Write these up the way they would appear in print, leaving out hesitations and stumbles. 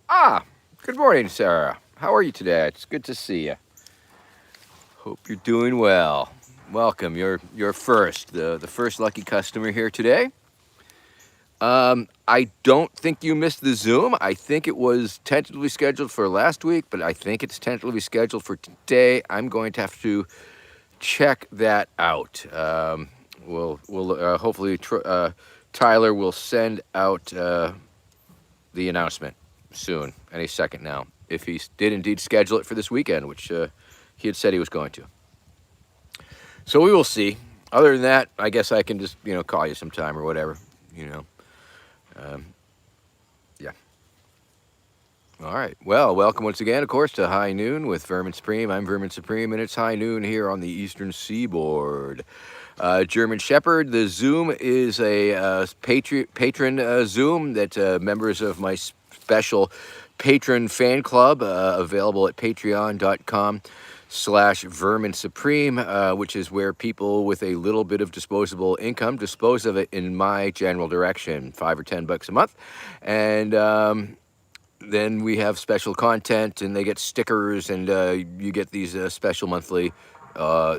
Good morning, Sarah. How are you today? It's good to see you. Hope you're doing well. Welcome. You're first, the first lucky customer here today. I don't think you missed the Zoom. I think it was tentatively scheduled for last week, but I think it's tentatively scheduled for today. I'm going to have to check that out. We'll hopefully Tyler will send out the announcement soon, any second now, if he did indeed schedule it for this weekend, which he had said he was going to. So we will see. Other than that, I guess I can just call you sometime or whatever. You know, um, yeah. All right. Well, welcome once again, of course, to High Noon with Vermin Supreme. I'm Vermin Supreme, and it's High Noon here on the Eastern Seaboard. German Shepherd. The Zoom is a patron Zoom that members of my special patron fan club, available at patreon.com/Vermin Supreme, which is where people with a little bit of disposable income dispose of it in my general direction, $5 or $10 a month. And then we have special content, and they get stickers, and you get these special monthly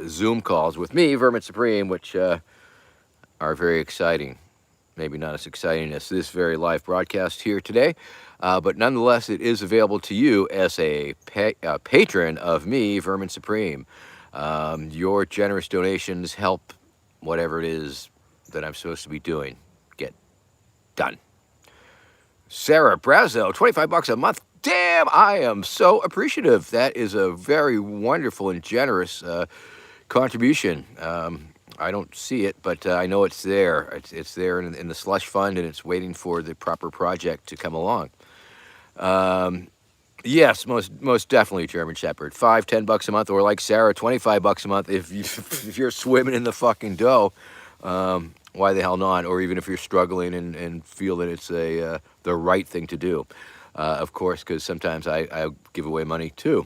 Zoom calls with me, Vermin Supreme, which are very exciting. Maybe not as exciting as this very live broadcast here today, but nonetheless, it is available to you as a patron of me, Vermin Supreme. Your generous donations help whatever it is that I'm supposed to be doing get done. Sarah Brazo, $25 a month. Damn, I am so appreciative. That is a very wonderful and generous contribution. I don't see it, but I know it's there. It's there in the slush fund, and it's waiting for the proper project to come along. Yes, most definitely, German Shepherd. $5, $10 a month, or like Sarah, $25 a month. If if you're swimming in the fucking dough, why the hell not? Or even if you're struggling and feel that it's the right thing to do, of course, because sometimes I give away money too.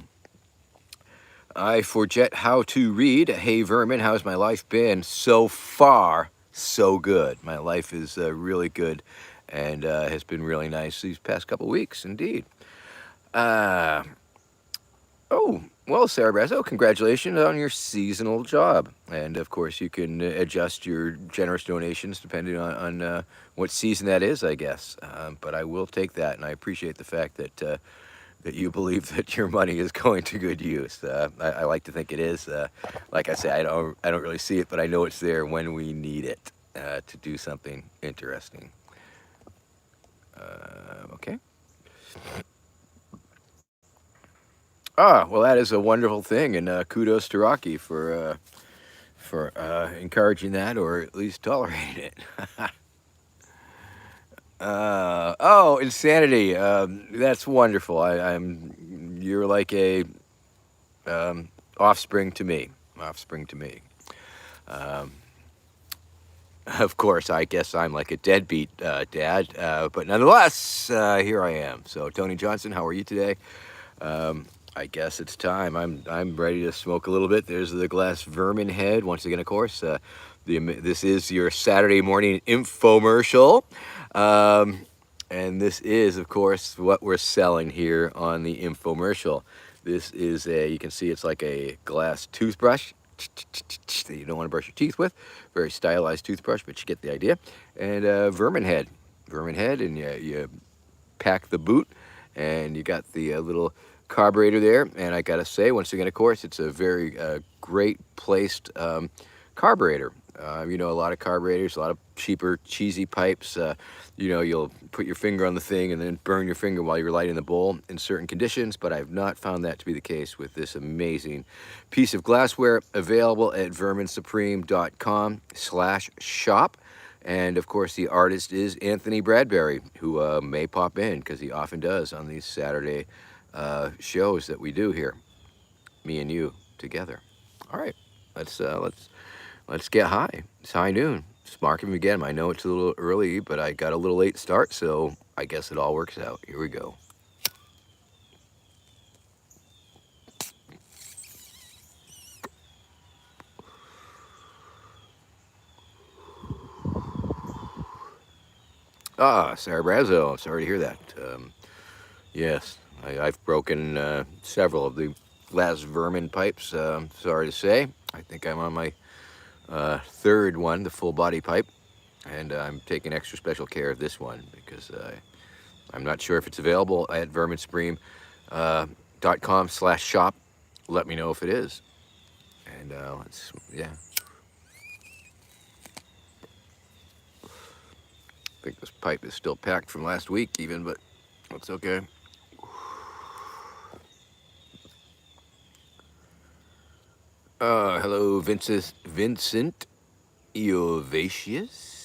I forget how to read. Hey, Vermin, how's my life been? So far, so good. My life is really good and has been really nice these past couple weeks, indeed. Uh, oh, well, Sarah Brazo, congratulations on your seasonal job. And of course, you can adjust your generous donations depending on what season that is, I guess. But I will take that, and I appreciate the fact that you believe that your money is going to good use. I like to think it is. Like I say, I don't really see it, but I know it's there when we need it to do something interesting. Okay. Well, that is a wonderful thing, and kudos to Rocky for encouraging that, or at least tolerating it. Oh, insanity! That's wonderful. You're like a offspring to me. Offspring to me. Um, of course, I guess I'm like a deadbeat dad, but nonetheless, here I am. So, Tony Johnson, how are you today? I guess it's time. I'm ready to smoke a little bit. There's the glass Vermin head once again. Of course, this is your Saturday morning infomercial, and this is, of course, what we're selling here on the infomercial. This is you can see it's like a glass toothbrush that you don't want to brush your teeth with. Very stylized toothbrush, but you get the idea. And Vermin head, and you pack the boot, and you got the little carburetor there. And I gotta say, once again, of course, it's a very great placed carburetor. A lot of carburetors, a lot of cheaper, cheesy pipes. You'll put your finger on the thing and then burn your finger while you're lighting the bowl in certain conditions, but I've not found that to be the case with this amazing piece of glassware, available at verminsupreme.com/shop. And of course, the artist is Anthony Bradbury, who may pop in because he often does on these Saturday shows that we do here, me and you together. All right, let's get high. It's high noon. It's marking again. I know it's a little early, but I got a little late start, so I guess it all works out. Here we go. Sarah Brazo. Sorry to hear that. Yes, I've broken several of the last Vermin pipes. Sorry to say. I think I'm on my third one, the full body pipe, and I'm taking extra special care of this one because I'm not sure if it's available at verminsupreme.com/shop. Let me know if it is. And yeah, I think this pipe is still packed from last week even, but that's okay. Hello, Vincent Eovatius.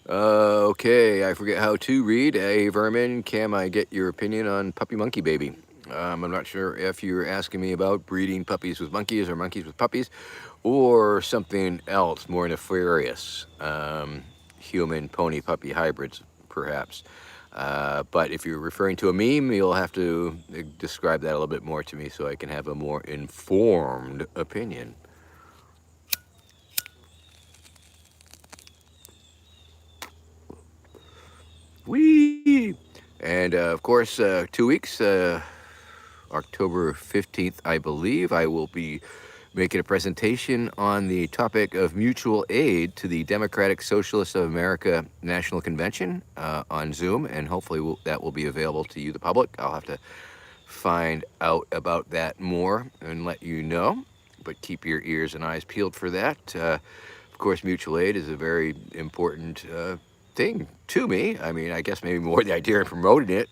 Okay, I forget how to read. Hey, Vermin, can I get your opinion on Puppy Monkey Baby? I'm not sure if you're asking me about breeding puppies with monkeys or monkeys with puppies or something else more nefarious. Human pony puppy hybrids, perhaps. But if you're referring to a meme, you'll have to describe that a little bit more to me so I can have a more informed opinion. Whee! And of course, 2 weeks, October 15th, I believe, I will be making a presentation on the topic of mutual aid to the Democratic Socialists of America National Convention on Zoom, and hopefully that will be available to you, the public. I'll have to find out about that more and let you know, but keep your ears and eyes peeled for that. Of course, mutual aid is a very important thing to me. I mean, I guess maybe more the idea of promoting it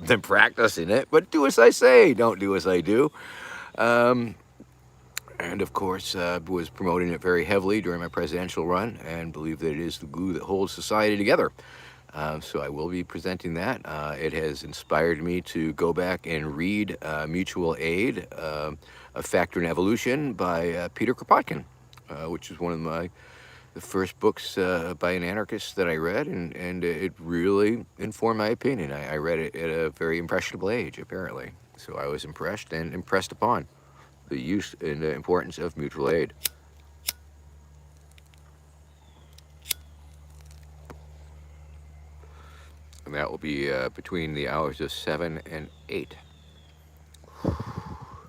than practicing it, but do as I say, don't do as I do. And of course, was promoting it very heavily during my presidential run and believe that it is the glue that holds society together. So I will be presenting that. It has inspired me to go back and read Mutual Aid, A Factor in Evolution by Peter Kropotkin, which is one of the first books by an anarchist that I read, and it really informed my opinion. I read it at a very impressionable age, apparently. So I was impressed and impressed upon the use and the importance of mutual aid. And that will be between the hours of 7 and 8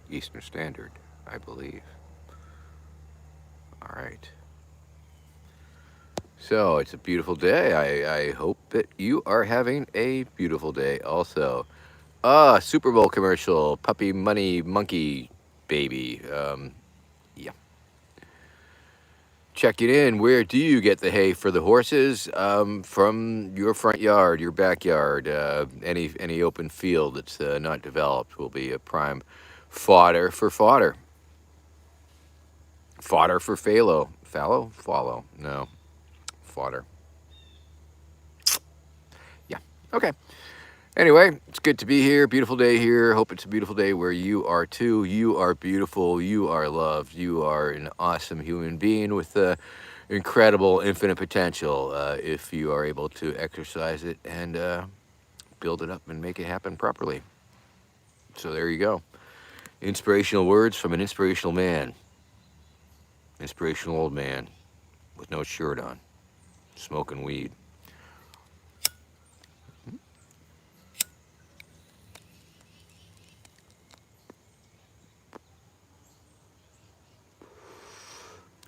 Eastern Standard, I believe. All right. So it's a beautiful day. I hope that you are having a beautiful day also. Super Bowl commercial, puppy money monkey baby. Yeah. Check it in. Where do you get the hay for the horses? From your front yard, your backyard, any open field that's not developed will be a prime fodder for fodder. Fodder for fallow. Fallow? Follow. No. Fodder. Yeah. Okay. Anyway, it's good to be here. Beautiful day here. Hope it's a beautiful day where you are too. You are beautiful. You are loved. You are an awesome human being with incredible, infinite potential if you are able to exercise it and build it up and make it happen properly. So there you go. Inspirational words from an inspirational man. Inspirational old man with no shirt on, smoking weed.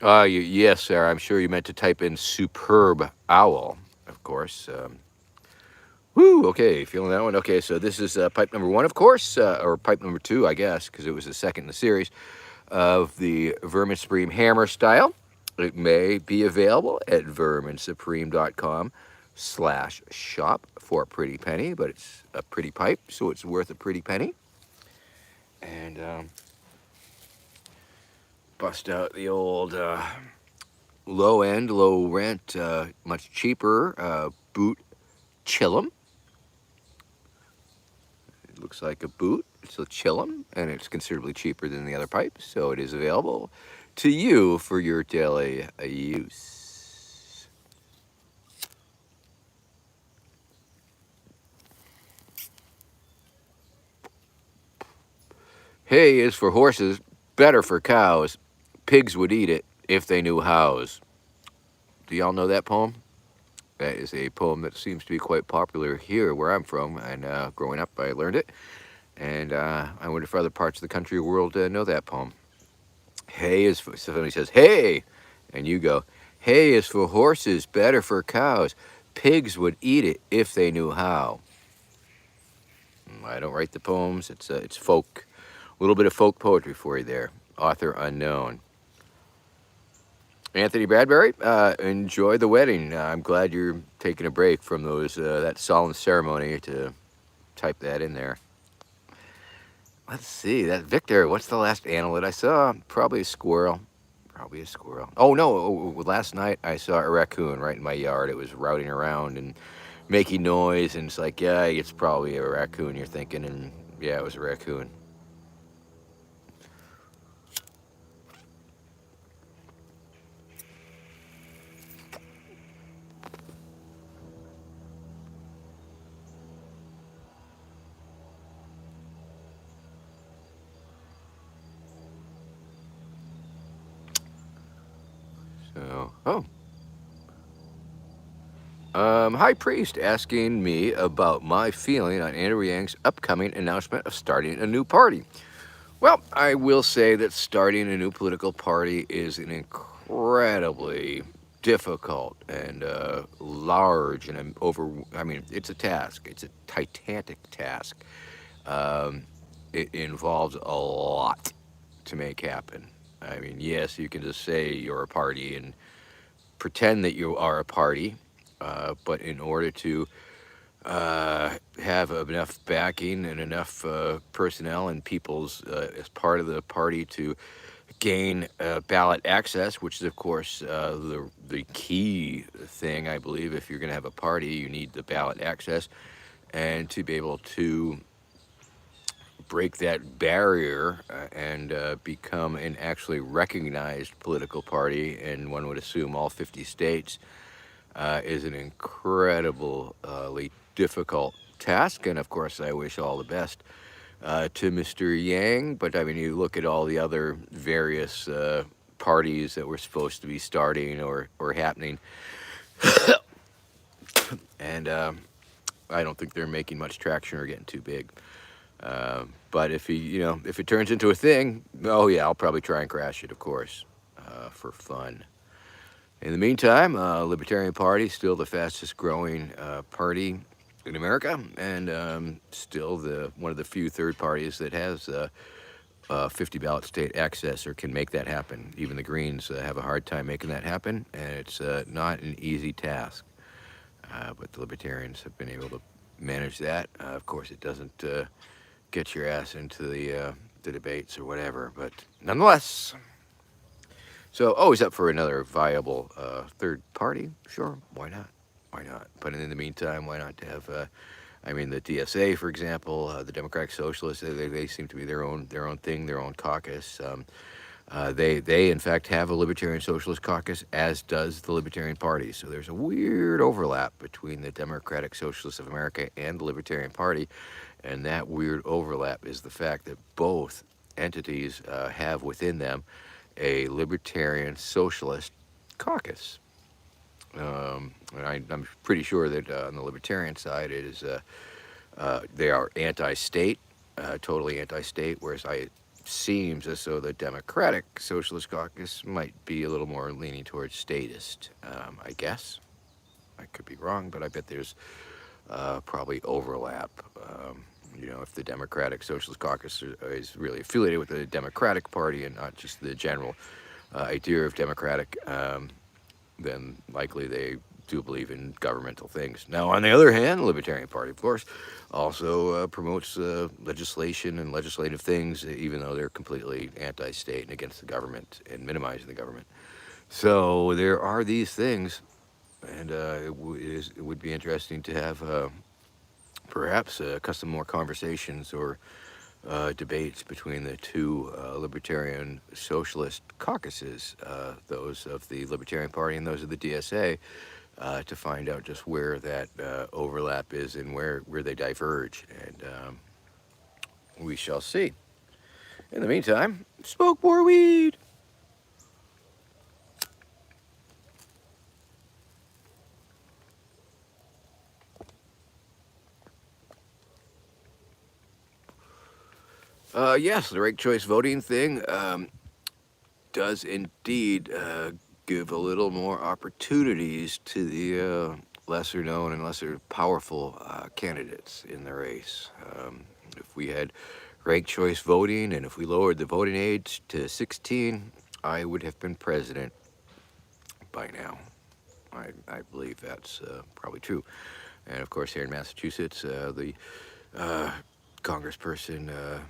Yes, Sarah, I'm sure you meant to type in superb owl, of course. Woo, okay, feeling that one? Okay, so this is pipe number 1, of course, or pipe number 2, I guess, because it was the second in the series of the Vermin Supreme hammer style. It may be available at verminsupreme.com/shop for a pretty penny, but it's a pretty pipe, so it's worth a pretty penny. And bust out the old low end, low rent, much cheaper boot chillum. It looks like a boot. It's a chillum, and it's considerably cheaper than the other pipes, so it is available to you for your daily use. Hay is for horses, better for cows. Pigs would eat it if they knew hows. Do y'all know that poem? That is a poem that seems to be quite popular here where I'm from, and growing up I learned it. And I wonder if other parts of the country or world know that poem. Hay is for, somebody says, hay, and you go, hay is for horses, better for cows. Pigs would eat it if they knew how. I don't write the poems. It's folk, a little bit of folk poetry for you there. Author unknown. Anthony Bradbury, enjoy the wedding. I'm glad you're taking a break from those that solemn ceremony to type that in there. Let's see, that Victor, what's the last animal that I saw? Probably a squirrel. Probably a squirrel. Oh no, last night I saw a raccoon right in my yard. It was routing around and making noise, and it's like, yeah, it's probably a raccoon, you're thinking, and yeah, it was a raccoon. So, oh. High Priest asking me about my feeling on Andrew Yang's upcoming announcement of starting a new party. Well, I will say that starting a new political party is an incredibly difficult and large and I mean, it's a task. It's a titanic task. It involves a lot to make happen. I mean, yes, you can just say you're a party and pretend that you are a party, but in order to have enough backing and enough personnel and people's as part of the party to gain ballot access, which is of course the key thing, I believe. If you're going to have a party, you need the ballot access, and to be able to break that barrier and become an actually recognized political party, and one would assume all 50 states, is an incredibly difficult task. And of course, I wish all the best to Mr. Yang. But I mean, you look at all the other various parties that were supposed to be starting or happening, and I don't think they're making much traction or getting too big. But if if it turns into a thing, oh yeah, I'll probably try and crash it, of course, for fun. In the meantime, Libertarian Party still the fastest growing party in America, and still one of the few third parties that has 50 ballot state access or can make that happen. Even the Greens have a hard time making that happen, and it's not an easy task. But the Libertarians have been able to manage that. Of course, it doesn't get your ass into the debates or whatever, but nonetheless. So always up for another viable third party? Sure, why not? Why not? But in the meantime, why not have? I mean, the DSA, for example, the Democratic Socialists, they seem to be their own thing, their own caucus. They in fact have a Libertarian Socialist caucus, as does the Libertarian Party. So there's a weird overlap between the Democratic Socialists of America and the Libertarian Party, and that weird overlap is the fact that both entities have within them a Libertarian Socialist caucus. And I'm pretty sure that on the Libertarian side, it is they are anti-state, totally anti-state, whereas it seems as though the Democratic Socialist Caucus might be a little more leaning towards statist, I guess. I could be wrong, but I bet there's probably overlap. If the Democratic Socialist Caucus is really affiliated with the Democratic Party and not just the general idea of Democratic, then likely they do believe in governmental things. Now, on the other hand, the Libertarian Party, of course, also promotes legislation and legislative things, even though they're completely anti-state and against the government and minimizing the government. So there are these things, and it would be interesting to have perhaps custom more conversations or debates between the two Libertarian Socialist caucuses, those of the Libertarian Party and those of the DSA, to find out just where that overlap is and where they diverge. And we shall see. In the meantime, smoke more weed. Yes, the ranked choice voting thing does indeed give a little more opportunities to the lesser known and lesser powerful candidates in the race. If we had ranked choice voting and if we lowered the voting age to 16, I would have been president by now. I believe that's probably true. And of course, here in Massachusetts, the congressperson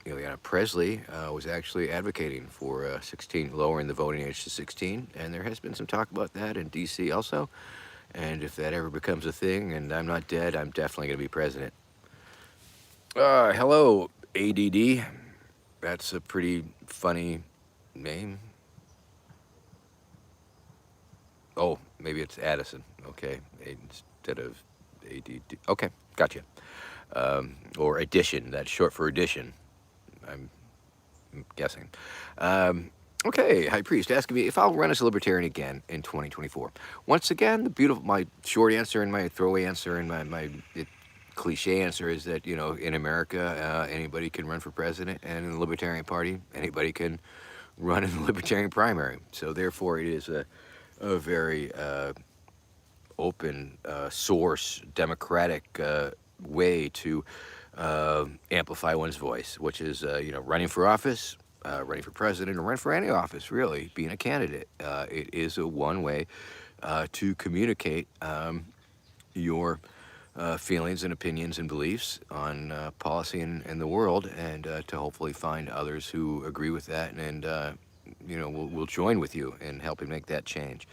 Ileana Presley was actually advocating for 16, lowering the voting age to 16, and there has been some talk about that in D.C. also. And if that ever becomes a thing, and I'm not dead, I'm definitely going to be president. Hello, ADD. That's a pretty funny name. Oh, maybe it's Addison. Okay, instead of ADD. Okay, gotcha. Or addition. That's short for addition. I'm guessing. Okay, High Priest asking me if I'll run as a libertarian again in 2024. Once again, my short answer and my throwaway answer and my cliche answer is that, in America, anybody can run for president, and in the Libertarian Party, anybody can run in the Libertarian primary. So therefore, it is a very open source, democratic way to amplify one's voice, which is, running for office, running for president, or running for any office, really, being a candidate. It is a one way to communicate your feelings and opinions and beliefs on policy in the world, and to hopefully find others who agree with that and, will join with you in helping make that change.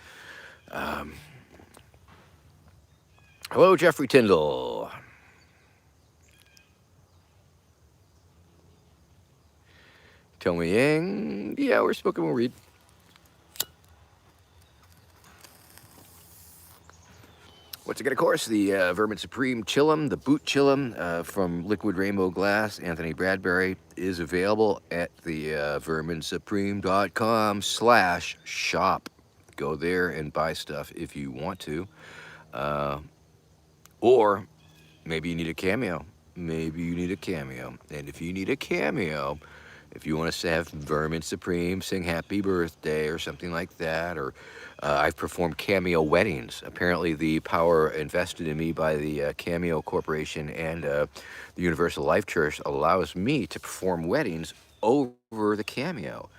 Hello, Jeffrey Tyndall. Tell me, Yang. Yeah, we're smoking, we'll read. Once again, of course, the Vermin Supreme Chillum, the Boot Chillum from Liquid Rainbow Glass, Anthony Bradbury, is available at the verminsupreme.com/shop. Go there and buy stuff if you want to. Or maybe you need a cameo. Maybe you need a cameo. And if you need a cameo, if you want us to have Vermin Supreme sing happy birthday or something like that, or I've performed cameo weddings. Apparently the power invested in me by the Cameo Corporation and the Universal Life Church allows me to perform weddings over the cameo.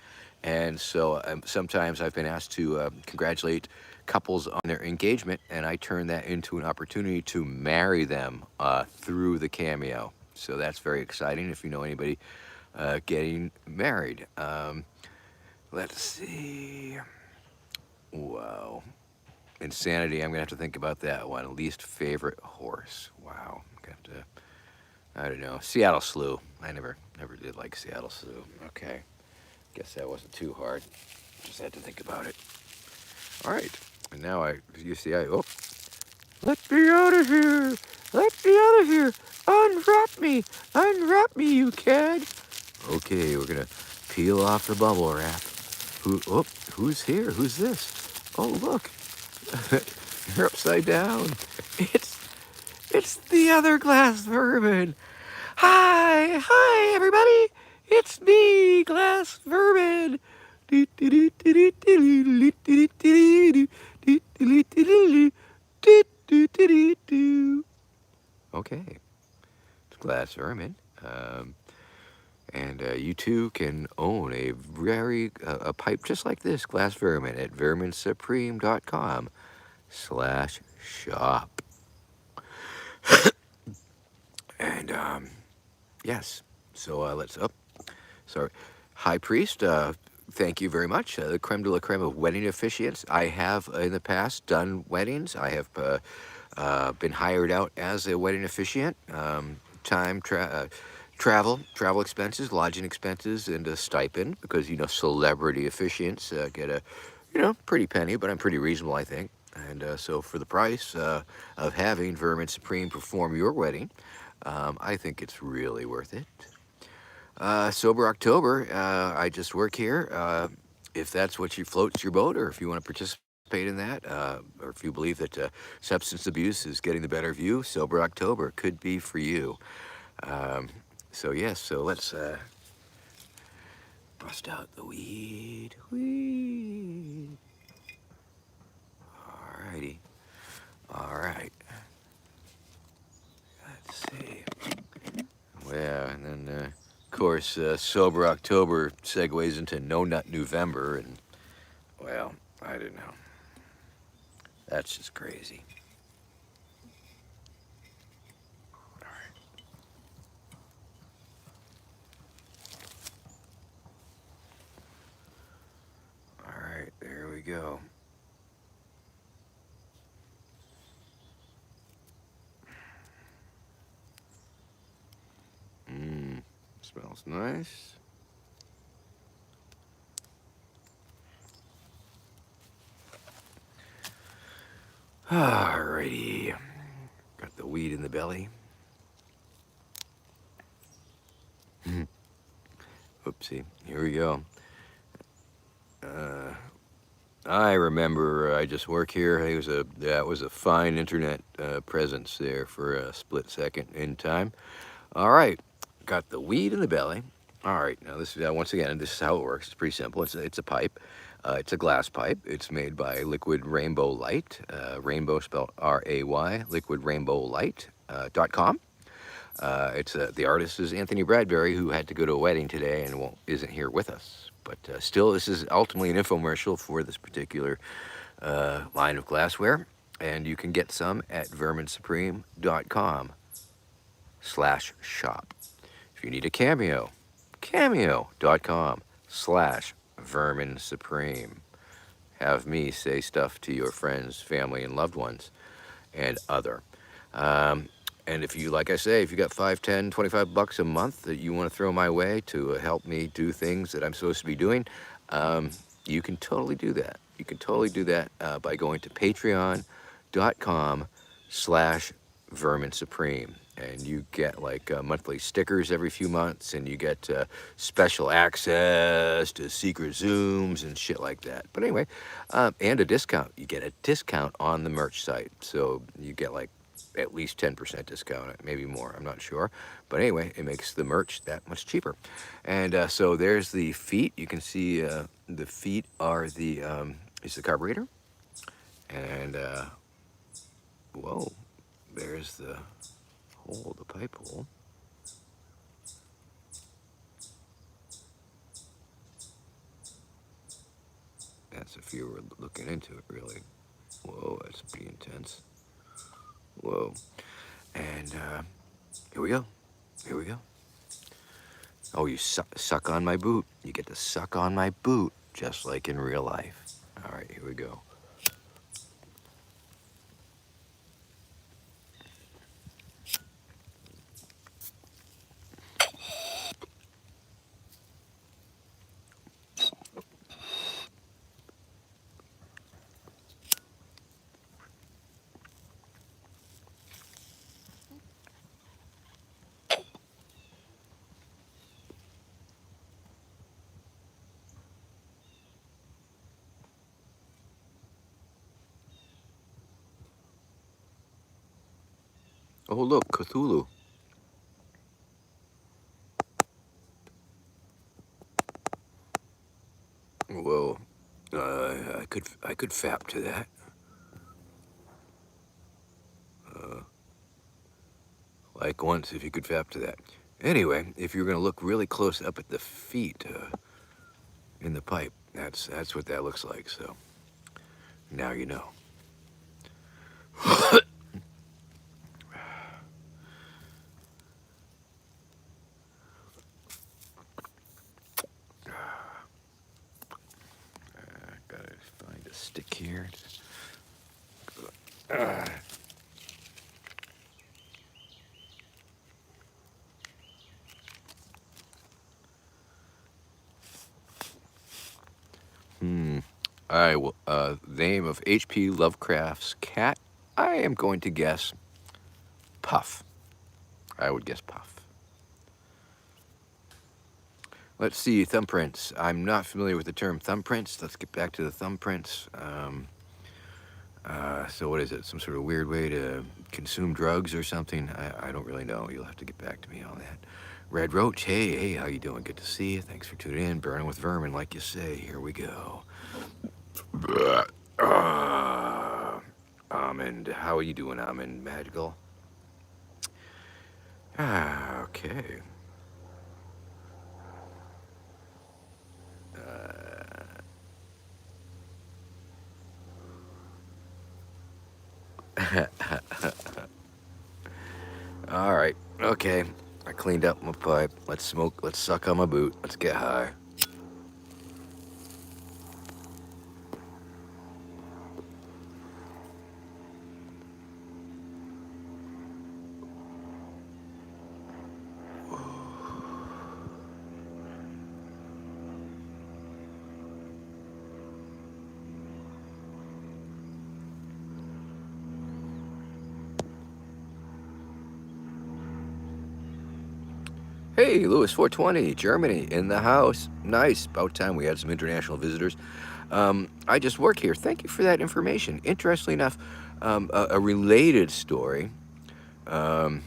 And so sometimes I've been asked to congratulate couples on their engagement, and I turn that into an opportunity to marry them through the cameo. So that's very exciting if you know anybody getting married. Let's see. Wow. Insanity, I'm going to have to think about that one. Least favorite horse. Wow. I don't know. Seattle Slew. I never did like Seattle Slew. Okay. Guess that wasn't too hard. Just had to think about it. All right. And now let me out of here. Let me out of here. Unwrap me. Unwrap me, you cad. Okay, we're going to peel off the bubble wrap. Who's here? Who's this? Oh, look. You're upside down. It's the other Glass Vermin. Hi, everybody. It's me, Glass Vermin. Okay, it's Glass Vermin. And you too can own a pipe just like this, Glass Vermin, at verminsupreme.com/shop. And yes, so sorry, High Priest. Thank you very much. The creme de la creme of wedding officiants. I have in the past done weddings. I have been hired out as a wedding officiant. Travel expenses, lodging expenses, and a stipend because celebrity officiants get a pretty penny, but I'm pretty reasonable, I think. And so for the price of having Vermin Supreme perform your wedding, I think it's really worth it. Sober October, I just work here. If that's what floats your boat, or if you want to participate in that, or if you believe that substance abuse is getting the better of you, Sober October could be for you. So yes, so let's bust out the weed. Weed. Alrighty. All right. Let's see. Well, and then of course, sober October segues into No Nut November, and well, I don't know. That's just crazy. All right. All right. There we go. Smells nice. Alrighty. Got the weed in the belly. Oopsie. Here we go. I remember I just work here. That was a fine internet presence there for a split second in time. All right, got the weed in the belly. All right, now this is once again, this is how it works. It's pretty simple. It's a pipe. It's a glass pipe. It's made by Liquid Rainbow Light. Rainbow spelled R-A-Y. LiquidRainbowLight.com. The artist is Anthony Bradbury, who had to go to a wedding today and isn't here with us. But still, this is ultimately an infomercial for this particular line of glassware, and you can get some at verminsupreme.com/shop. If you need a cameo, cameo.com/verminsupreme. Have me say stuff to your friends, family, and loved ones, and other. And if you, like I say, if you got $5, $10, $25 a month that you want to throw my way to help me do things that I'm supposed to be doing, you can totally do that. You can totally do that by going to patreon.com/verminsupreme. And you get like monthly stickers every few months, and you get special access to secret Zooms and shit like that. But anyway, and a discount. You get a discount on the merch site. So you get like at least 10% discount, maybe more, I'm not sure. But anyway, it makes the merch that much cheaper. And so there's the feet. You can see the feet are is the carburetor. And, whoa, there's the hole, the pipe hole. That's if you were looking into it, really. Whoa, that's pretty intense. Whoa. And here we go. Here we go. Oh, you suck on my boot. You get to suck on my boot, just like in real life. All right, here we go. Oh, look, Cthulhu. Whoa, I could fap to that. Like once, if you could fap to that. Anyway, if you're gonna look really close up at the feet in the pipe, that's what that looks like. So now you know. Gotta find a stick here. I will. Name of H.P. Lovecraft's cat. I am going to guess Puff. I would guess Puff. Let's see, thumbprints. I'm not familiar with the term thumbprints. Let's get back to the thumbprints. So what is it? Some sort of weird way to consume drugs or something? I don't really know. You'll have to get back to me on that. Red Roach, hey, how you doing? Good to see you. Thanks for tuning in. Burning with Vermin, like you say. Here we go. Almond, how are you doing, Almond Magical? Okay. All right. Okay. I cleaned up my pipe. Let's smoke. Let's suck on my boot. Let's get high. Hey, Lewis 420, Germany, in the house. Nice. About time we had some international visitors. I just work here. Thank you for that information. Interestingly enough, a related story. And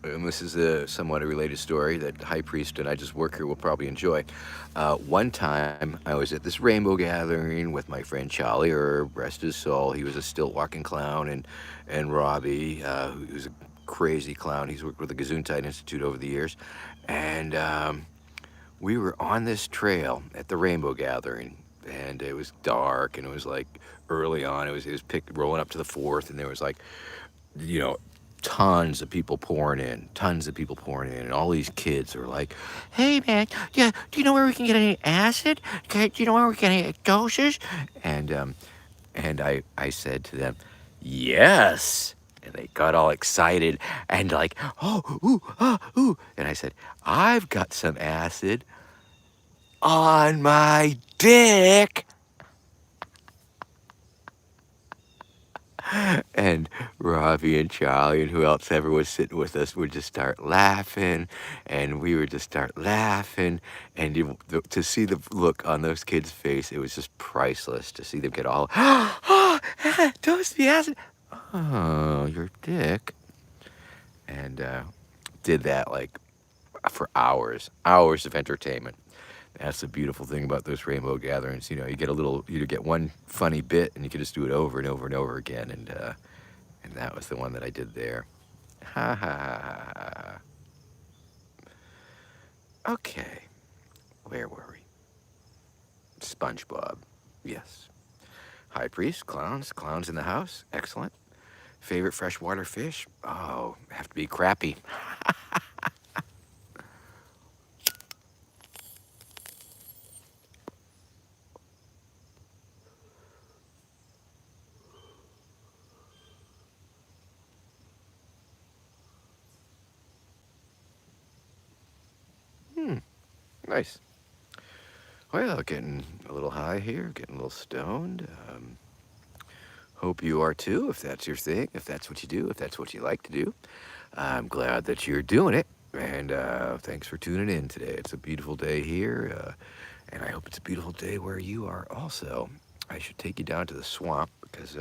this is somewhat a related story that High Priest and I just work here will probably enjoy. One time, I was at this rainbow gathering with my friend Charlie, or rest his soul. He was a stilt walking clown, and Robbie, who's a crazy clown. He's worked with the Gesundheit Institute over the years, and we were on this trail at the rainbow gathering, and it was dark, and it was like early on. It was rolling up to the 4th, and there was like, you know, tons of people pouring in, and all these kids are like, "Hey man, yeah, do you know where we can get any acid? Do you know where we can get any doses?" And I said to them, "Yes." And they got all excited and like, "Oh, ooh, ah, ooh." And I said, "I've got some acid on my dick." And Robbie and Charlie and who else ever was sitting with us would just start laughing, and we would just start laughing, and to see the look on those kids' face, it was just priceless to see them get all, "Oh, toast the acid, oh, your dick," and did that like for hours of entertainment. That's the beautiful thing about those rainbow gatherings. You know, you get one funny bit, and you can just do it over and over and over again. And that was the one that I did there. Ha ha ha ha. Okay, where were we? SpongeBob. Yes. High Priest, clowns in the house. Excellent. Favorite freshwater fish? Oh, have to be crappie. Nice. Well, getting a little high here, getting a little stoned. Hope you are too, if that's your thing, if that's what you do, if that's what you like to do. I'm glad that you're doing it, and thanks for tuning in today. It's a beautiful day here, and I hope it's a beautiful day where you are also. I should take you down to the swamp because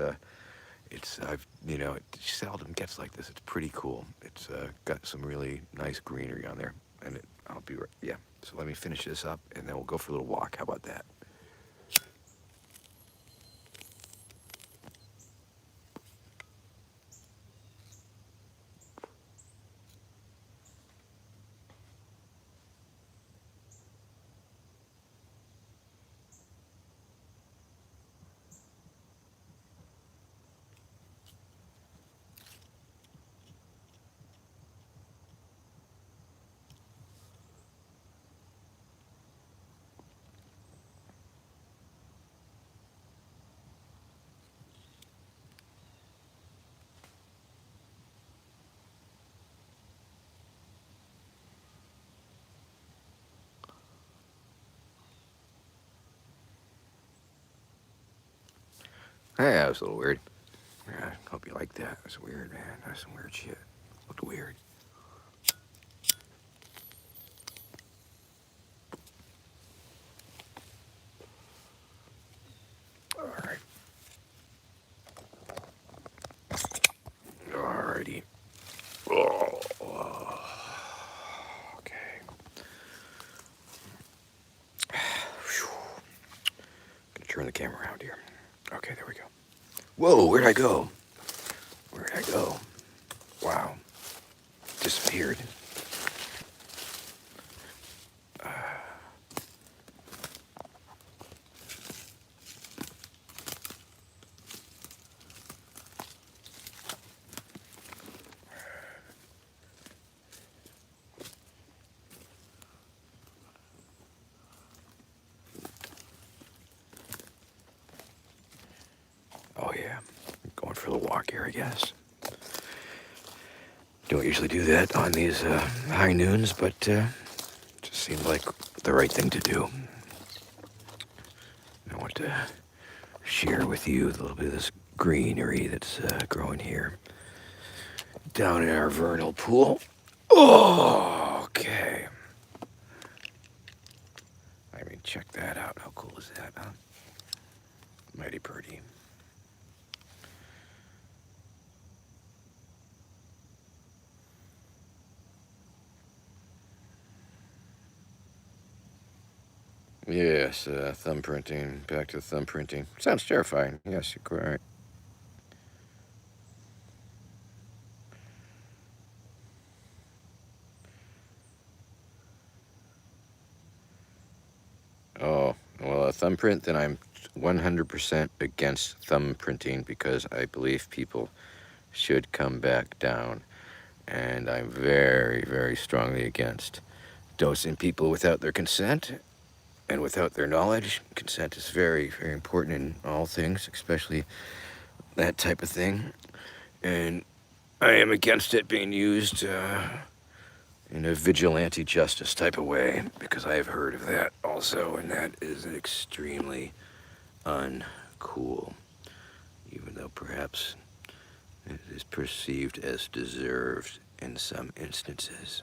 it seldom gets like this. It's pretty cool. It's got some really nice greenery on there, and I'll be right. Yeah. So let me finish this up, and then we'll go for a little walk. How about that? Hey, that was a little weird. Yeah, I hope you like that. That's weird, man. That's some weird shit. Looked weird. All right. Alrighty. Oh, okay. turn the camera around here. Okay, there we go. Whoa, where'd I go? Where'd I go? Wow. Disappeared. Oh yeah, going for the walk here, I guess. Don't usually do that on these high noons, but just seemed like the right thing to do. I want to share with you a little bit of this greenery that's growing here down in our vernal pool. Oh, okay. I mean, check that out. How cool is that, huh? Mighty pretty. Yes, thumbprinting. Back to thumbprinting. Sounds terrifying. Yes, you're quite right. Oh, well, a thumbprint, then I'm 100% against thumbprinting because I believe people should come back down. And I'm very, very strongly against dosing people without their consent and without their knowledge. Consent is very, very important in all things, especially that type of thing. And I am against it being used in a vigilante justice type of way, because I have heard of that also, and that is extremely uncool, even though perhaps it is perceived as deserved in some instances.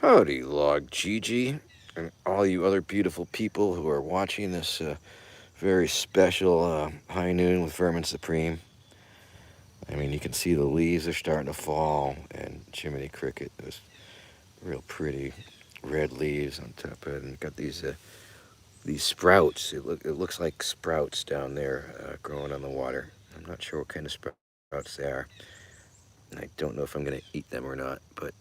Howdy, Log Gigi, and all you other beautiful people who are watching this very special high noon with Vermin Supreme. I mean, you can see the leaves are starting to fall, and Jiminy Cricket, those real pretty red leaves on top of it, and you got these sprouts. It looks like sprouts down there growing on the water. I'm not sure what kind of sprouts they are. I don't know if I'm going to eat them or not, but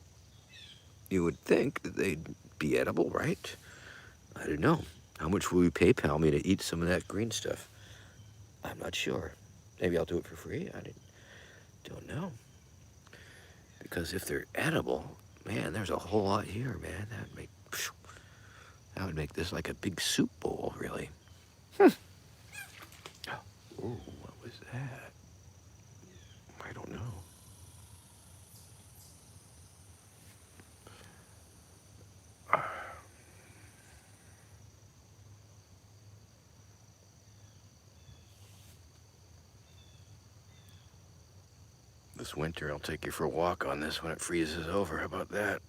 you would think that they'd be edible, right? I don't know. How much will you PayPal me to eat some of that green stuff? I'm not sure. Maybe I'll do it for free. I don't know. Because if they're edible, man, there's a whole lot here, man. That would make this like a big soup bowl, really. Ooh, what was that? I don't know. This winter, I'll take you for a walk on this when it freezes over. How about that?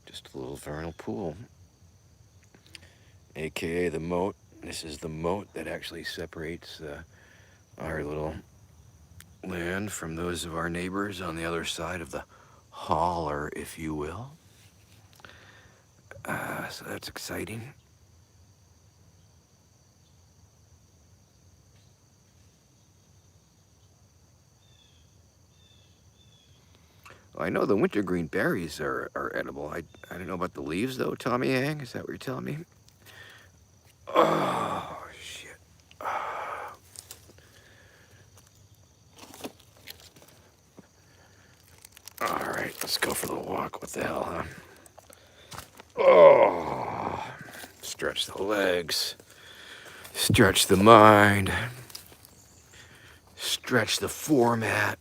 Just a little vernal pool, aka the moat. This is the moat that actually separates our little land from those of our neighbors on the other side of the holler, if you will. So that's exciting. Well, I know the wintergreen berries are edible. I don't know about the leaves, though, Tommy Yang. Is that what you're telling me? Oh, shit. All right, let's go for the walk. What the hell, huh? Oh, stretch the legs. Stretch the mind. Stretch the format.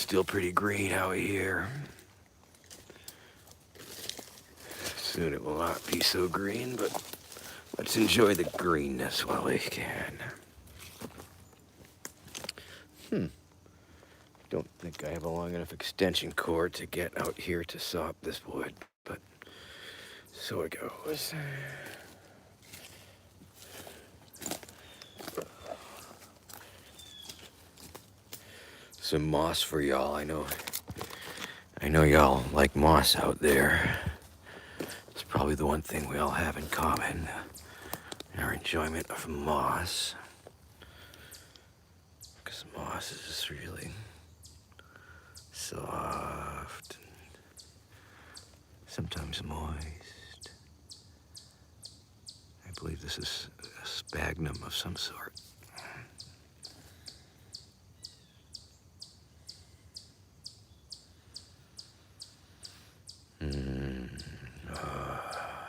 Still pretty green out here. Soon it will not be so green, but let's enjoy the greenness while we can. Don't think I have a long enough extension cord to get out here to saw up this wood, but so it goes. Some moss for y'all. I know y'all like moss out there. It's probably the one thing we all have in common, our enjoyment of moss. Because moss is just really soft and sometimes moist. I believe this is a sphagnum of some sort.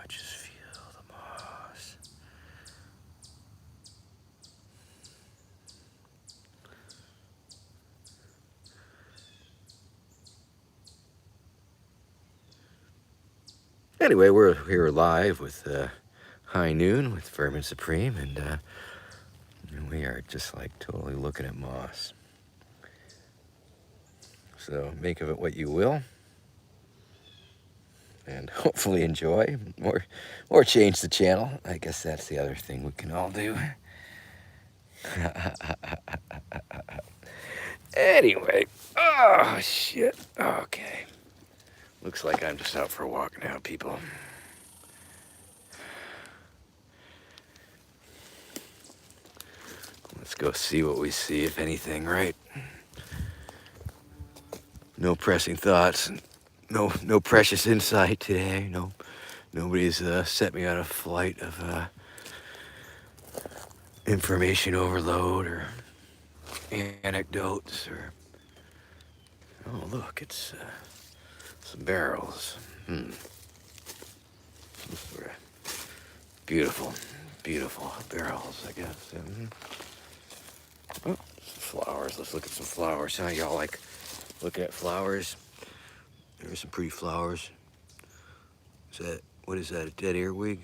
Just feel the moss. Anyway, we're here live with High Noon with Vermin Supreme, and we are just like totally looking at moss. So make of it what you will, and hopefully enjoy, or change the channel. I guess that's the other thing we can all do. Anyway, oh shit, okay. Looks like I'm just out for a walk now, people. Let's go see what we see, if anything, right? No pressing thoughts, no precious insight today. Nobody's set me on a flight of information overload or anecdotes or. Oh, look, it's some barrels. Some sort of beautiful barrels, I guess. Oh, some flowers. Let's look at some flowers. Huh? Y'all like looking at flowers? There's some pretty flowers. What is that, a dead earwig?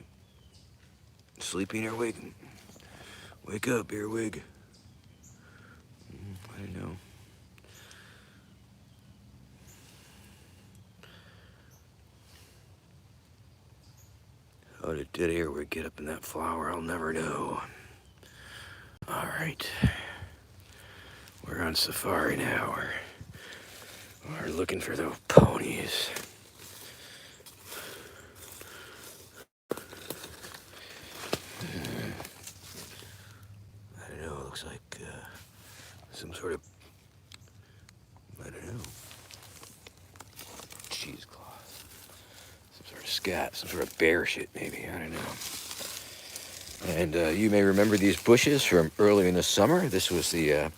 Sleeping earwig? Wake up, earwig. I don't know. How did dead earwig get up in that flower? I'll never know. All right. We're on safari now. We're looking for those ponies. I don't know, it looks like some sort of, I don't know, cheesecloth. Some sort of scat, some sort of bear shit maybe, I don't know. And you may remember these bushes from early in the summer. This was the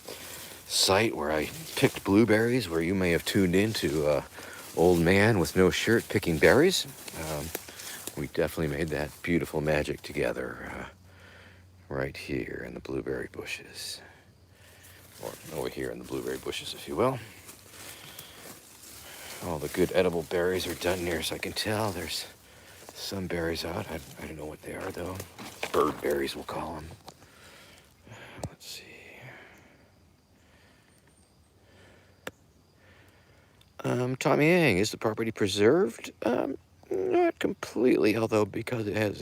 site where I picked blueberries, where you may have tuned into Old Man with No Shirt picking berries. We definitely made that beautiful magic together right here in the blueberry bushes. Or over here in the blueberry bushes, if you will. All the good edible berries are done here, so I can tell there's some berries out. I don't know what they are, though. Bird berries, we'll call them. Let's see. Tommy Yang, is the property preserved? Not completely, although because it has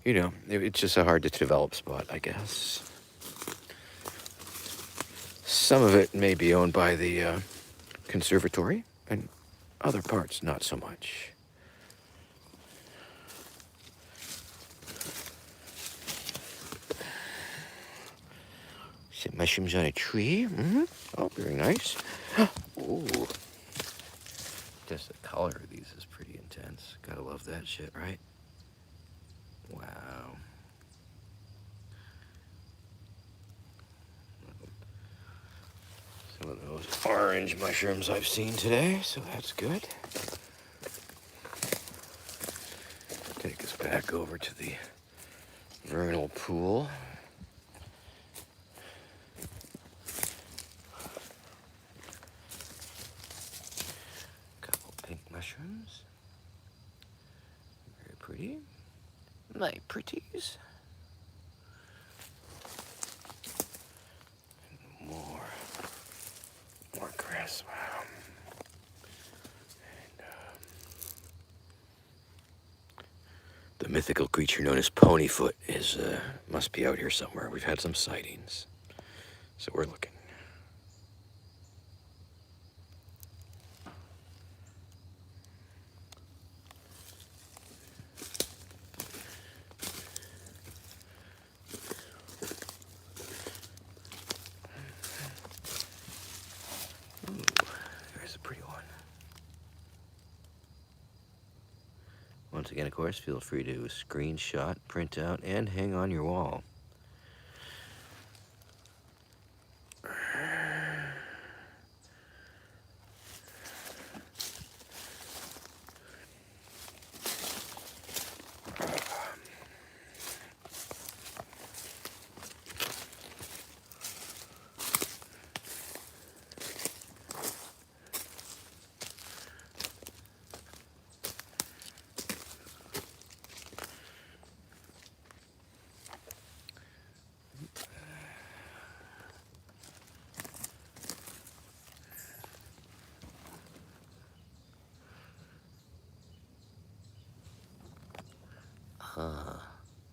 it's just a hard to develop spot, I guess. Some of it may be owned by the conservatory, and other parts not so much. Some mushrooms on a tree. Oh, very nice. Ooh. Just the color of these is pretty intense. Gotta love that shit, right? Wow. Some of those orange mushrooms I've seen today, so that's good. Take us back over to the vernal pool. mushrooms. Very pretty. My pretties. And more grass. Wow. And, the mythical creature known as Ponyfoot must be out here somewhere. We've had some sightings, so we're looking. There's a pretty one. Once again, of course, feel free to screenshot, print out, and hang on your wall.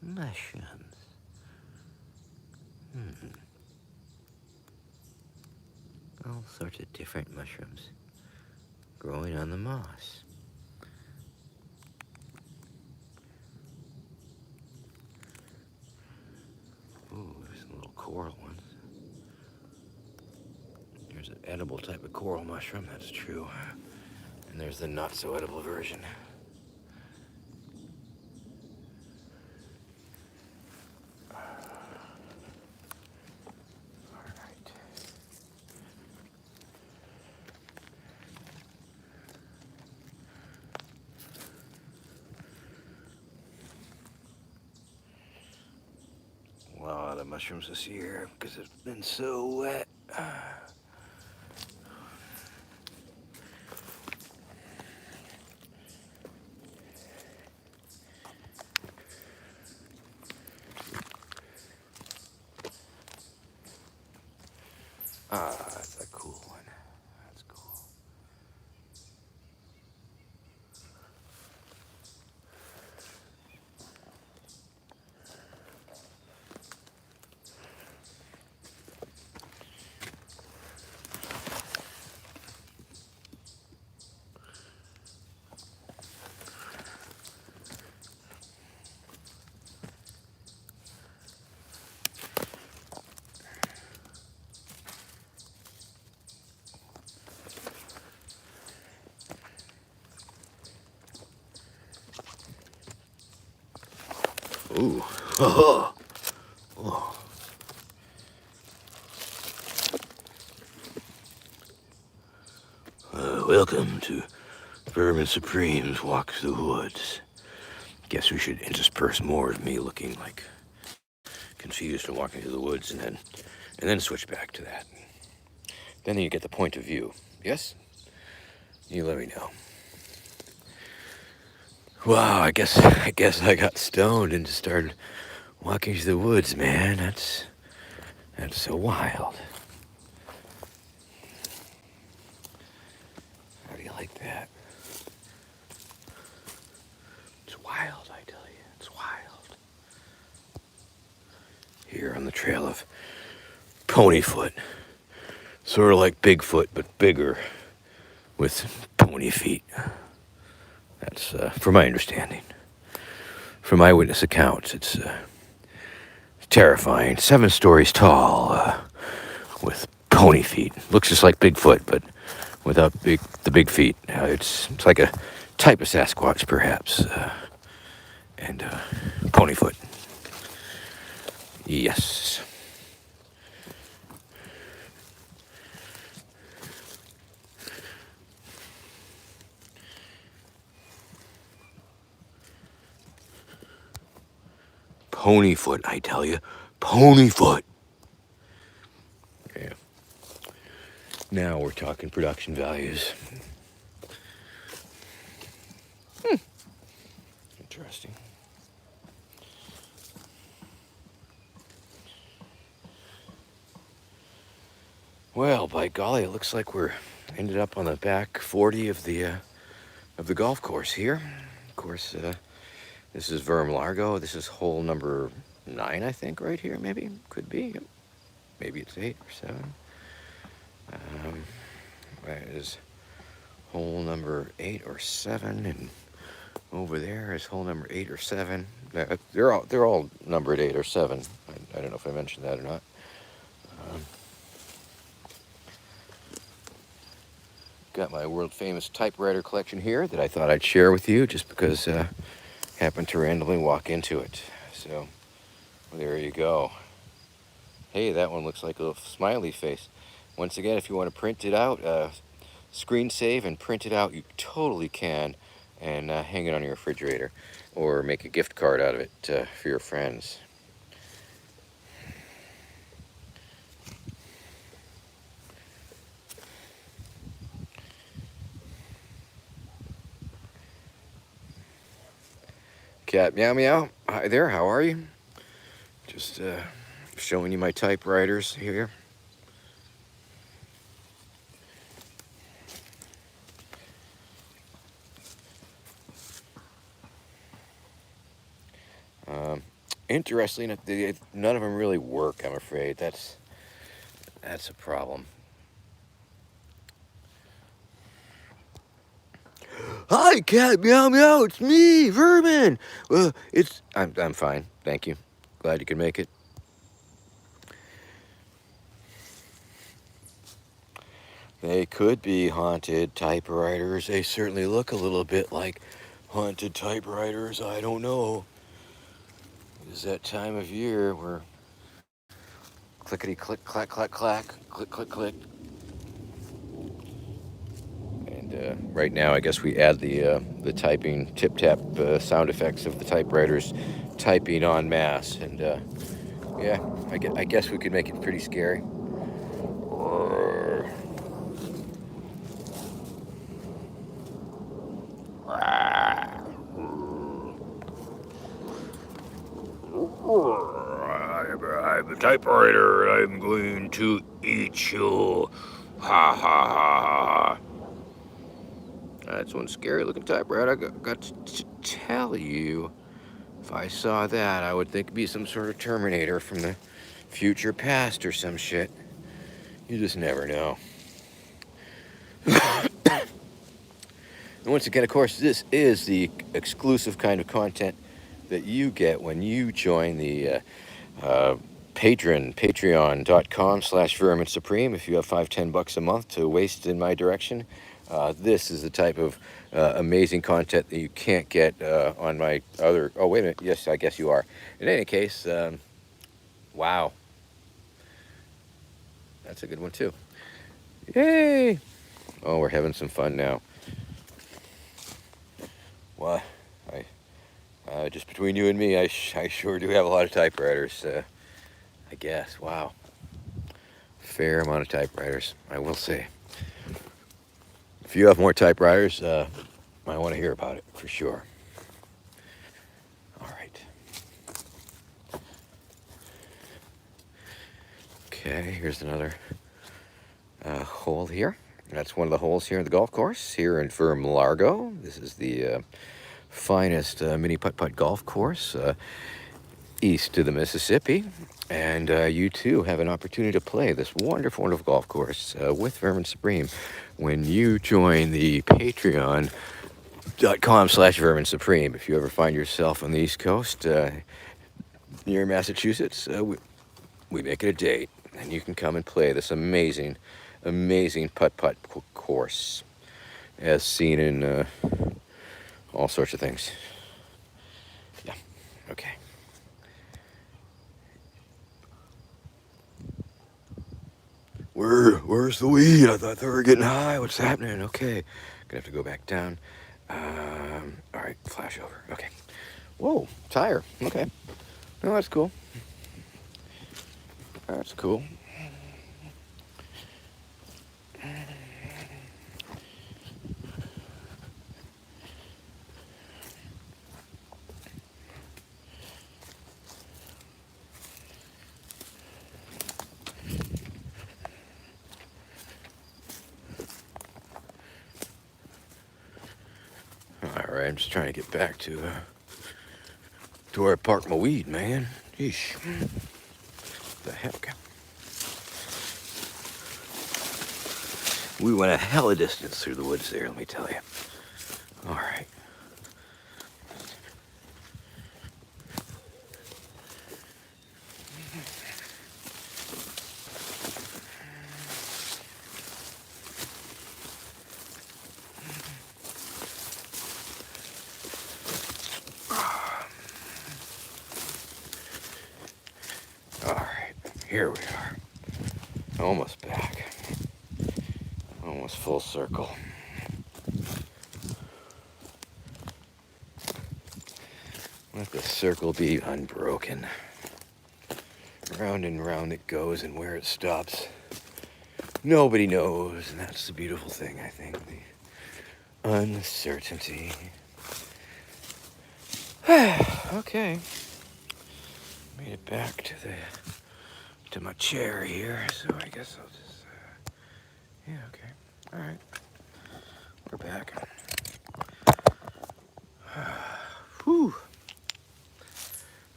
Mushrooms. All sorts of different mushrooms growing on the moss. Ooh, there's some little coral ones. There's an edible type of coral mushroom, that's true. And there's the not so edible version. A lot of mushrooms this year because it's been so wet. That's a cool one. That's cool. Ooh. Oh. Oh. Welcome to Vermin Supreme's Walk Through the Woods. Guess we should intersperse more of me looking like confused and walking through the woods, and then switch back to that. Then you get the point of view. Yes? You let me know. Wow, I guess I got stoned and just started walking through the woods, man. That's so wild. How do you like that? It's wild, I tell you. It's wild. Here on the trail of Ponyfoot. Sort of like Bigfoot, but bigger with pony feet. That's, from my understanding. From eyewitness accounts, it's terrifying. 7 stories tall, with pony feet. Looks just like Bigfoot, but without the big feet. It's like a type of Sasquatch, perhaps. And Ponyfoot. Yes. Ponyfoot, I tell you. Ponyfoot. Yeah. Now we're talking production values. interesting. Well, by golly, it looks like we're ended up on the back 40 of the golf course here. Of course, this is Vermin. This is hole number 9, I think, right here. Maybe could be. Maybe it's 8 or 7. That is hole number 8 or 7, and over there is hole number 8 or 7. They're all numbered 8 or 7. I don't know if I mentioned that or not. Got my world famous typewriter collection here that I thought I'd share with you just because I happened to randomly walk into it. So there you go. Hey, that one looks like a little smiley face. Once again, if you want to print it out, screen save and print it out, you totally can, and hang it on your refrigerator or make a gift card out of it for your friends. Cat meow meow. Hi there, how are you? Just showing you my typewriters here. Interestingly, none of them really work, I'm afraid. That's a problem. Hi, cat meow meow. It's me, Vermin. I'm fine, thank you. Glad you could make it. They could be haunted typewriters. They certainly look a little bit like haunted typewriters. I don't know. It's that time of year where clickety click clack clack clack click click click. And right now, I guess we add the typing tip tap sound effects of the typewriters typing en masse. And yeah, I guess we could make it pretty scary. I'm a typewriter. I'm going to eat you. Ha ha ha ha. That's one scary looking typewriter. I got to tell you, if I saw that, I would think it'd be some sort of Terminator from the future past or some shit. You just never know. And once again, of course, this is the exclusive kind of content that you get when you join the patreon.com/Vermin Supreme. If you have $5-10 a month to waste in my direction, this is the type of amazing content that you can't get on my other... Oh, wait a minute. Yes, I guess you are. In any case, wow. That's a good one, too. Yay! Oh, we're having some fun now. Well, just between you and me, I sure do have a lot of typewriters, I guess. Wow. Fair amount of typewriters, I will say. If you have more typewriters, I want to hear about it, for sure. All right. Okay, here's another hole here. That's one of the holes here in the golf course, here in Vermin. This is the finest mini putt-putt golf course east of the Mississippi. And you, too, have an opportunity to play this wonderful, wonderful golf course with Vermin Supreme when you join the patreon.com/Vermin Supreme. If you ever find yourself on the East Coast near Massachusetts, we make it a date, and you can come and play this amazing, amazing putt-putt course as seen in all sorts of things. Yeah, okay. Where's the weed? I thought they were getting high. What's happening? Okay, gonna have to go back down. All right, flash over. Okay. Whoa, tire. Okay. No, that's cool. That's cool. Sorry, I'm just trying to get back to where I parked my weed, man. Yeesh. The heck? We went a hell of a distance through the woods there, let me tell you. All right. All right, here we are. Almost back. Almost full circle. Let the circle be unbroken. Round and round it goes, and where it stops, nobody knows. And that's the beautiful thing, I think. The uncertainty. Okay. Made it back to my chair here, so I guess I'll just yeah, okay. All right. We're back. Whew.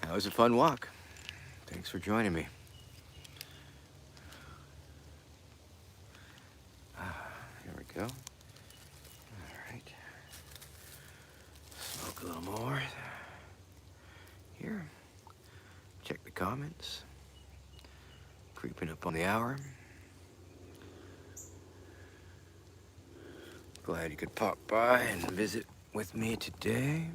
That was a fun walk. Thanks for joining me. Here we go. All right. Smoke a little more. Here. Check the comments. Creeping up on the hour. Glad you could pop by and visit with me today.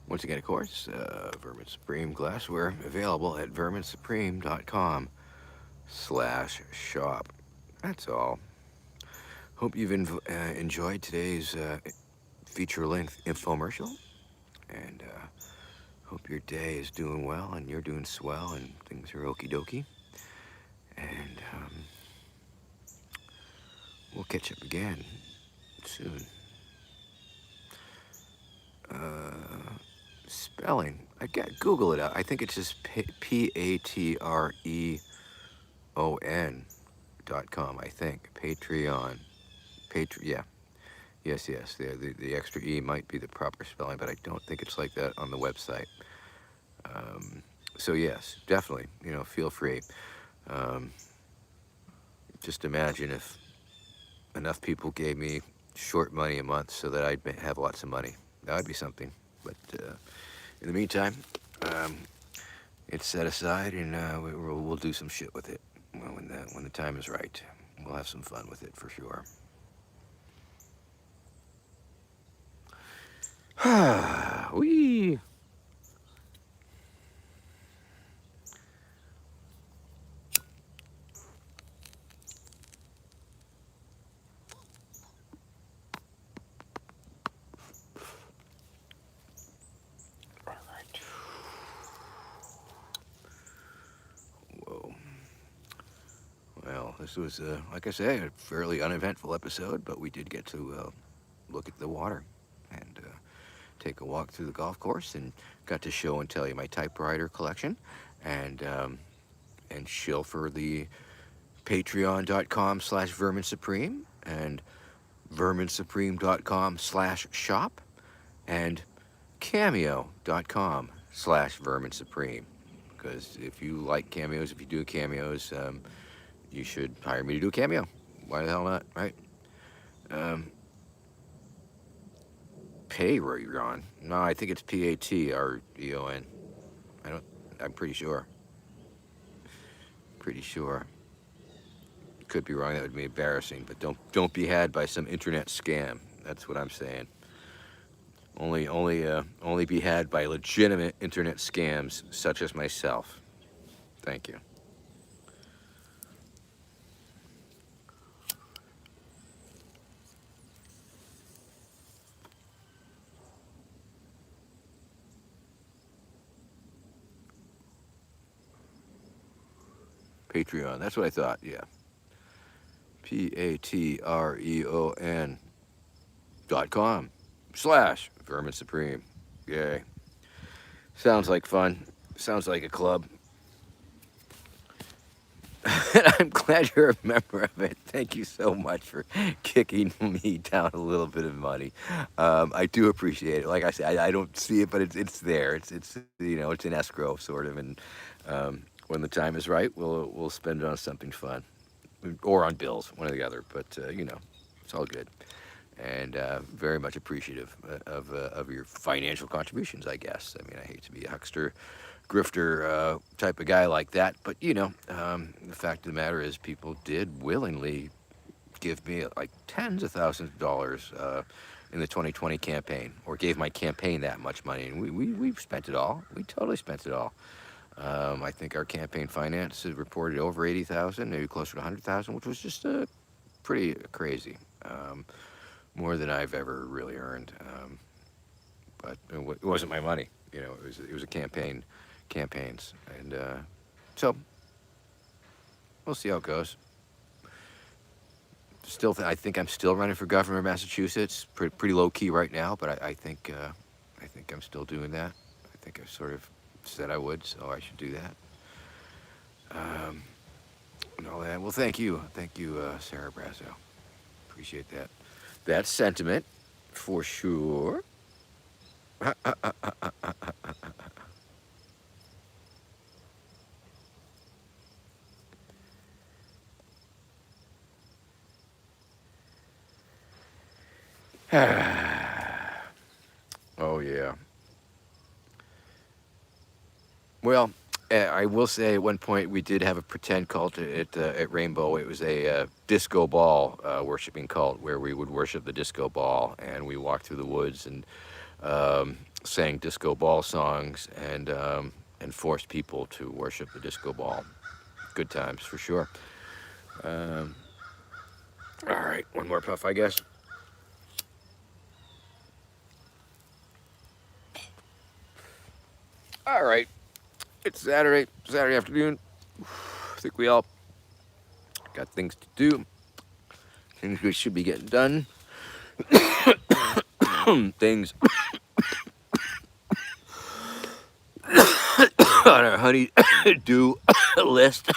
Once again, of course, Vermin Supreme glassware available at verminsupreme.com/shop. That's all. Hope you've enjoyed today's feature-length infomercial, and hope your day is doing well and you're doing swell and things are okie dokie. And we'll catch up again soon. Spelling. I can't Google it out. I think it's just patreon.com. I think Patreon. Yeah. Yes. The extra e might be the proper spelling, but I don't think it's like that on the website. So yes, definitely. Feel free. Just imagine if enough people gave me short money a month so that I'd have lots of money. That would be something. But in the meantime, it's set aside, and we'll do some shit with it when the time is right. We'll have some fun with it for sure. Wee. Well, this was, like I say, a fairly uneventful episode, but we did get to look at the water and take a walk through the golf course, and got to show and tell you my typewriter collection, and shill for the patreon.com/verminsupreme and verminsupreme.com/shop and cameo.com/verminsupreme. Because if you like cameos, if you do cameos, you should hire me to do a cameo. Why the hell not, right? Patreon. No, I think it's Patreon. I'm pretty sure. Could be wrong. That would be embarrassing. But don't be had by some internet scam. That's what I'm saying. Only be had by legitimate internet scams such as myself. Thank you. Patreon. That's what I thought. Yeah. patreon.com/Vermin Supreme. Yay. Sounds like fun. Sounds like a club. I'm glad you're a member of it. Thank you so much for kicking me down a little bit of money. I do appreciate it. Like I said, I don't see it, but it's there. It's it's in escrow sort of, and when the time is right, we'll spend it on something fun, or on bills, one or the other. But it's all good, and very much appreciative of your financial contributions. I guess. I mean, I hate to be a huckster, grifter type of guy like that, but the fact of the matter is, people did willingly give me like tens of thousands of dollars in the 2020 campaign, or gave my campaign that much money, and we've spent it all. We totally spent it all. I think our campaign finance had reported over 80,000, maybe closer to 100,000, which was just pretty crazy. More than I've ever really earned, but it wasn't my money. It was a campaigns, and so we'll see how it goes. Still, I think I'm still running for governor of Massachusetts. Pretty low key right now, but I think I'm still doing that. I think I sort of said I would, so I should do that. And all that. Well, thank you, Sarah Brazo. Appreciate that sentiment for sure. Oh yeah. Well, I will say at one point we did have a pretend cult at Rainbow. It was a disco ball worshiping cult where we would worship the disco ball, and we walked through the woods and sang disco ball songs and forced people to worship the disco ball. Good times for sure. All right, one more puff, I guess. All right, it's Saturday afternoon. I think we all got things to do, things we should be getting done, things on our honey-do list.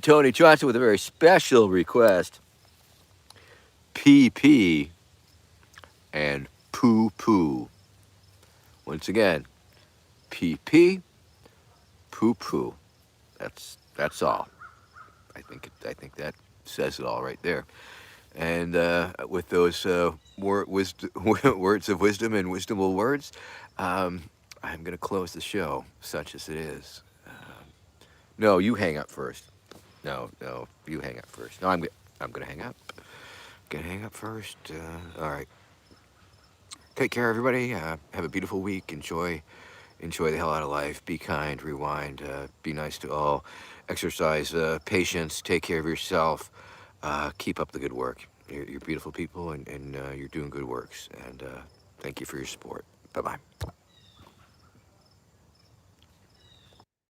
Tony Johnson with a very special request. PP and poo poo. Once again, PP, poo poo. That's all. I think that says it all right there. And with those words of wisdom and wisdomable words, I'm going to close the show, such as it is. No, you hang up first. No, you hang up first. No, I'm going to hang up. Gonna hang up first. All right. Take care, everybody. Have a beautiful week. Enjoy the hell out of life. Be kind. Rewind. Be nice to all. Exercise patience. Take care of yourself. Keep up the good work. You're beautiful people, and you're doing good works. And thank you for your support. Bye-bye.